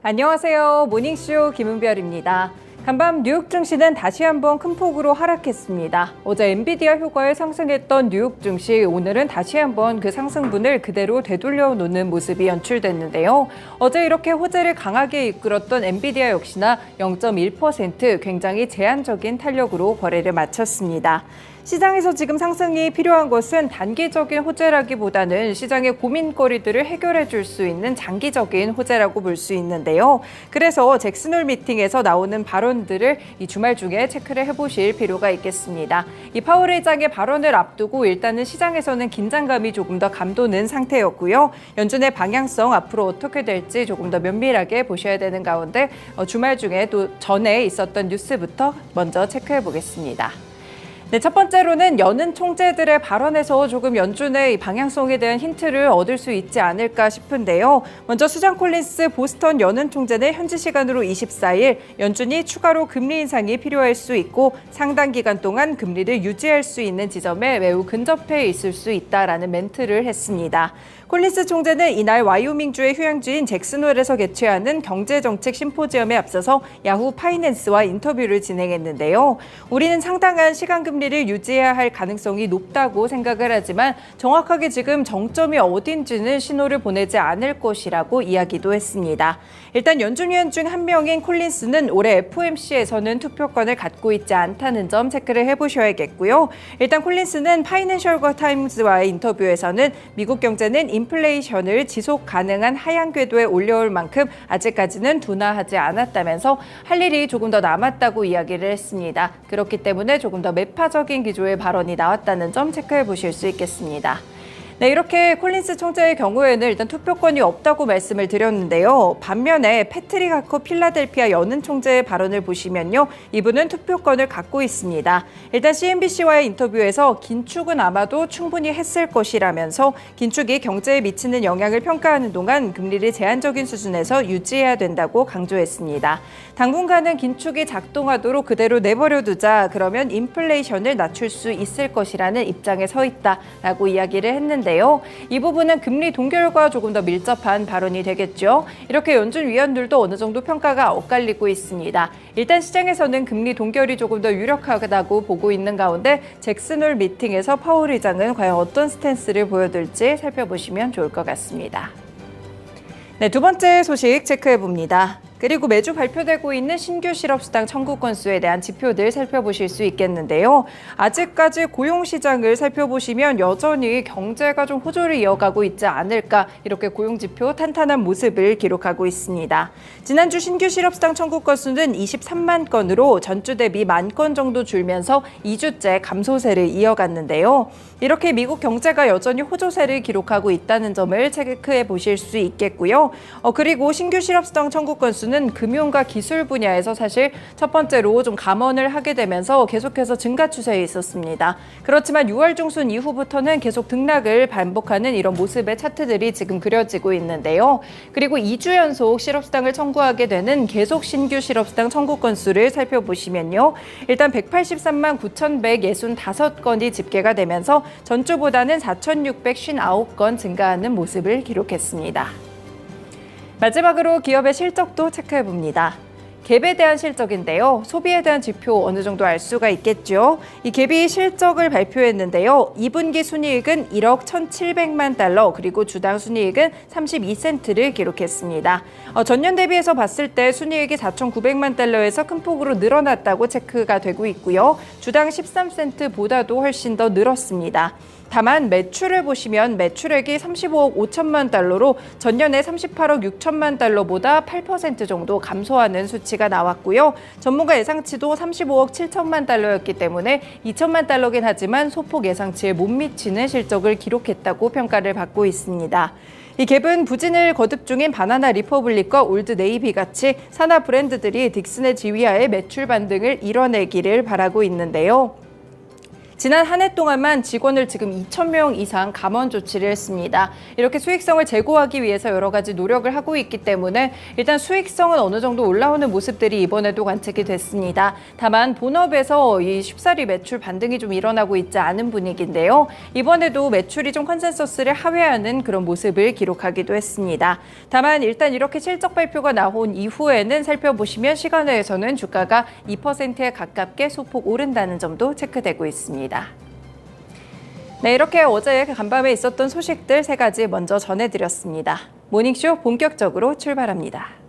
안녕하세요. 모닝쇼 김은별입니다. 간밤 뉴욕 증시는 다시 한번 큰 폭으로 하락했습니다. 어제 엔비디아 효과에 상승했던 뉴욕 증시, 오늘은 다시 한번 그 상승분을 그대로 되돌려 놓는 모습이 연출됐는데요. 어제 이렇게 호재를 강하게 이끌었던 엔비디아 역시나 0.1% 굉장히 제한적인 탄력으로 거래를 마쳤습니다. 시장에서 지금 상승이 필요한 것은 단기적인 호재라기보다는 시장의 고민거리들을 해결해 줄 수 있는 장기적인 호재라고 볼 수 있는데요. 그래서 잭슨홀 미팅에서 나오는 발언들을 이 주말 중에 체크를 해보실 필요가 있겠습니다. 이 파월 의장의 발언을 앞두고 일단은 시장에서는 긴장감이 조금 더 감도는 상태였고요. 연준의 방향성 앞으로 어떻게 될지 조금 더 면밀하게 보셔야 되는 가운데 주말 중에 또 전에 있었던 뉴스부터 먼저 체크해 보겠습니다. 네, 첫 번째로는 여는 총재들의 발언에서 조금 연준의 방향성에 대한 힌트를 얻을 수 있지 않을까 싶은데요. 먼저 수잔 콜린스 보스턴 여는 총재는 현지 시간으로 24일 연준이 추가로 금리 인상이 필요할 수 있고 상당 기간 동안 금리를 유지할 수 있는 지점에 매우 근접해 있을 수 있다라는 멘트를 했습니다. 콜린스 총재는 이날 와이오밍주의 휴양지인 잭슨홀에서 개최하는 경제정책 심포지엄에 앞서서 야후 파이낸스와 인터뷰를 진행했는데요. 우리는 상당한 시간금리를 유지해야 할 가능성이 높다고 생각을 하지만 정확하게 지금 정점이 어딘지는 신호를 보내지 않을 것이라고 이야기도 했습니다. 일단 연준위원 중 한 명인 콜린스는 올해 FOMC에서는 투표권을 갖고 있지 않다는 점 체크를 해보셔야겠고요. 일단 콜린스는 파이낸셜 타임즈와의 인터뷰에서는 미국 경제는 인플레이션을 지속 가능한 하향 궤도에 올려올 만큼 아직까지는 둔화하지 않았다면서 할 일이 조금 더 남았다고 이야기를 했습니다. 그렇기 때문에 조금 더 매파적인 기조의 발언이 나왔다는 점 체크해 보실 수 있겠습니다. 네, 이렇게 콜린스 총재의 경우에는 일단 투표권이 없다고 말씀을 드렸는데요. 반면에 패트릭 하커 필라델피아 여는 총재의 발언을 보시면요. 이분은 투표권을 갖고 있습니다. 일단 CNBC와의 인터뷰에서 긴축은 아마도 충분히 했을 것이라면서 긴축이 경제에 미치는 영향을 평가하는 동안 금리를 제한적인 수준에서 유지해야 된다고 강조했습니다. 당분간은 긴축이 작동하도록 그대로 내버려 두자, 그러면 인플레이션을 낮출 수 있을 것이라는 입장에 서 있다라고 이야기를 했는데 이 부분은 금리 동결과 조금 더 밀접한 발언이 되겠죠. 이렇게 연준 위원들도 어느 정도 평가가 엇갈리고 있습니다. 일단 시장에서는 금리 동결이 조금 더 유력하다고 보고 있는 가운데 잭슨홀 미팅에서 파월 의장은 과연 어떤 스탠스를 보여줄지 살펴보시면 좋을 것 같습니다. 네, 두 번째 소식 체크해 봅니다. 그리고 매주 발표되고 있는 신규 실업수당 청구 건수에 대한 지표들 살펴보실 수 있겠는데요. 아직까지 고용시장을 살펴보시면 여전히 경제가 좀 호조를 이어가고 있지 않을까, 이렇게 고용지표 탄탄한 모습을 기록하고 있습니다. 지난주 신규 실업수당 청구 건수는 23만 건으로 전주 대비 10,000건 정도 줄면서 2주째 감소세를 이어갔는데요. 이렇게 미국 경제가 여전히 호조세를 기록하고 있다는 점을 체크해 보실 수 있겠고요. 그리고 신규 실업수당 청구 건수는 금융과 기술 분야에서 사실 첫 번째로 좀 감원을 하게 되면서 계속해서 증가 추세에 있었습니다. 그렇지만 6월 중순 이후부터는 계속 등락을 반복하는 이런 모습의 차트들이 지금 그려지고 있는데요. 그리고 2주 연속 실업수당을 청구하게 되는 계속 신규 실업수당 청구 건수를 살펴보시면요. 일단 183만 9,165건이 집계가 되면서 전주보다는 4,659건 증가하는 모습을 기록했습니다. 마지막으로 기업의 실적도 체크해봅니다. 갭에 대한 실적인데요. 소비에 대한 지표 어느 정도 알 수가 있겠죠. 이 갭이 실적을 발표했는데요. 2분기 순이익은 1억 1,700만 달러, 그리고 주당 순이익은 32센트를 기록했습니다. 전년 대비해서 봤을 때 순이익이 4,900만 달러에서 큰 폭으로 늘어났다고 체크가 되고 있고요. 주당 13센트보다도 훨씬 더 늘었습니다. 다만 매출을 보시면 매출액이 35억 5천만 달러로 전년에 38억 6천만 달러보다 8% 정도 감소하는 수치가 나왔고요. 전문가 예상치도 35억 7천만 달러였기 때문에 2천만 달러긴 하지만 소폭 예상치에 못 미치는 실적을 기록했다고 평가를 받고 있습니다. 이 갭은 부진을 거듭 중인 바나나 리퍼블릭과 올드 네이비 같이 산하 브랜드들이 딕슨의 지휘하에 매출 반등을 이뤄내기를 바라고 있는데요. 지난 한 해 동안만 직원을 지금 2,000명 이상 감원 조치를 했습니다. 이렇게 수익성을 제고하기 위해서 여러 가지 노력을 하고 있기 때문에 일단 수익성은 어느 정도 올라오는 모습들이 이번에도 관측이 됐습니다. 다만 본업에서 이 쉽사리 매출 반등이 좀 일어나고 있지 않은 분위기인데요. 이번에도 매출이 좀 컨센서스를 하회하는 그런 모습을 기록하기도 했습니다. 다만 일단 이렇게 실적 발표가 나온 이후에는 살펴보시면 시간외에서는 주가가 2%에 가깝게 소폭 오른다는 점도 체크되고 있습니다. 네, 이렇게 어제 간밤에 있었던 소식들 3가지 먼저 전해드렸습니다. 모닝쇼 본격적으로 출발합니다.